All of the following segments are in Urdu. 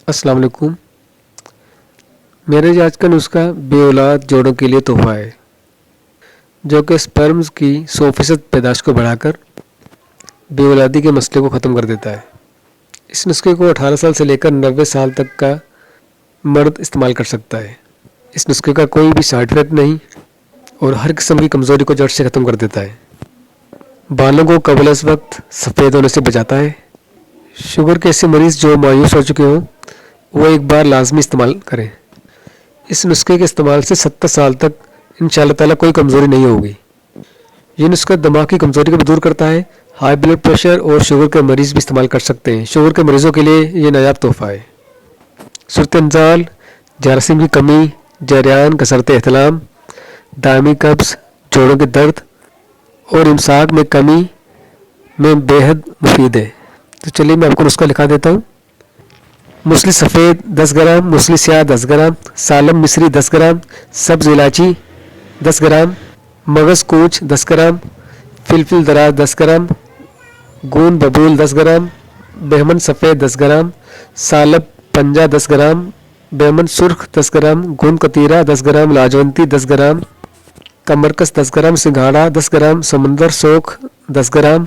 السلام علیکم. میرے آج کا نسخہ بے اولاد جوڑوں کے لیے تحفہ ہے جو کہ سپرمز کی 100% پیدائش کو بڑھا کر بے اولادی کے مسئلے کو ختم کر دیتا ہے. اس نسخے کو 18 سال سے لے کر 90 سال تک کا مرد استعمال کر سکتا ہے. اس نسخے کا کوئی بھی سائیڈ افیکٹ نہیں اور ہر قسم کی کمزوری کو جڑ سے ختم کر دیتا ہے. بالوں کو قبل از وقت سفید ہونے سے بچاتا ہے. شوگر کے ایسے مریض جو مایوس ہو چکے ہوں وہ ایک بار لازمی استعمال کریں. اس نسخے کے استعمال سے 70 سال تک انشاءاللہ تعالیٰ کوئی کمزوری نہیں ہوگی. یہ نسخہ دماغ کی کمزوری کو بھی دور کرتا ہے. ہائی بلڈ پریشر اور شوگر کے مریض بھی استعمال کر سکتے ہیں. شوگر کے مریضوں کے لیے یہ نایاب تحفہ ہے. صورت انزال، جراثیم کی کمی، جریان، کثرت احتلام، دائمی قبض، جوڑوں کے درد اور امساک میں کمی میں بے حد مفید ہے. تو چلیے میں آپ کو نسخہ لکھا دیتا ہوں. مسلی سفید 10 گرام، مسلی سیاہ 10 گرام، سالم مصری 10 گرام، سبز الائچی 10 گرام، مغز کوچ 10 گرام، فلفل دراز 10 گرام، گون ببول 10 گرام، بہمن سفید 10 گرام، سالب پنجہ 10 گرام، بہمن سرخ 10 گرام، گون قطیرہ 10 گرام، لاجونتی 10 گرام، کمرکس 10 گرام، سنگھاڑا 10 گرام، سمندر سوکھ 10 گرام،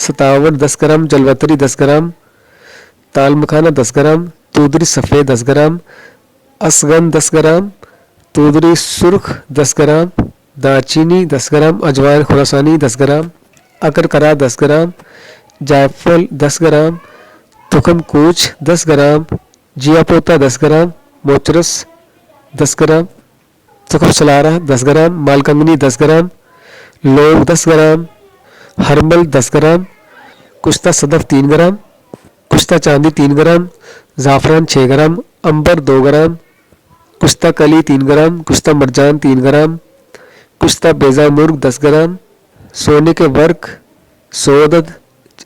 ستاور 10 گرام، جلوتری 10 گرام، تال مکھانا 10 گرام، تودری سفید 10 گرام، اسگن 10 گرام، تودری سرخ 10 گرام، دارچینی 10 گرام، اجوائن خراسانی 10 گرام، اکرکرا 10 گرام، جائفل 10 گرام، تخم کوچ 10 گرام، جیا پوتا 10 گرام، موچرس 10 گرام، تخم سلارہ 10 گرام، مالکنگنی 10 گرام، لونگ 10 گرام، ہرمل 10 گرام، کشتہ صدف 3 گرام، کشتہ چاندی 3 گرام، زعفران 6 گرام، امبر 2 گرام، کشتہ کلی 3 گرام، کشتہ مرجان 3 گرام، کشتہ بیضہ مرغ 10 گرام، سونے کے ورق 100 عدد،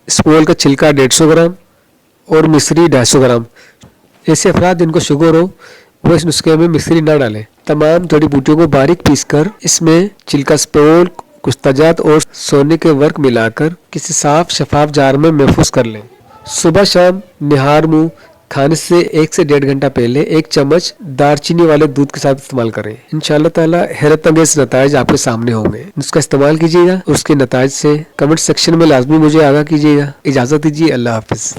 اسپول کا چھلکا 150 گرام اور مصری 250 گرام. ایسے افراد جن کو شوگر ہو وہ اس نسخے میں مصری نہ ڈالیں. تمام جڑی بوٹیوں کو باریک پیس کر اس میں چھلکا اسپول، کشتہ جات اور سونے کے ورق ملا کر کسی صاف شفاف جار میں محفوظ کر لیں. صبح شام نہار منہ کھانے سے 1 سے 1.5 گھنٹہ پہلے 1 چمچ دارچینی والے دودھ کے ساتھ استعمال کریں. انشاءاللہ تعالی حیرت انگیز نتائج آپ کے سامنے ہوں گے. اس کا استعمال کیجیے گا. اس کے نتائج سے کمنٹ سیکشن میں لازمی مجھے آگاہ کیجیے گا. اجازت دیجیے. اللہ حافظ.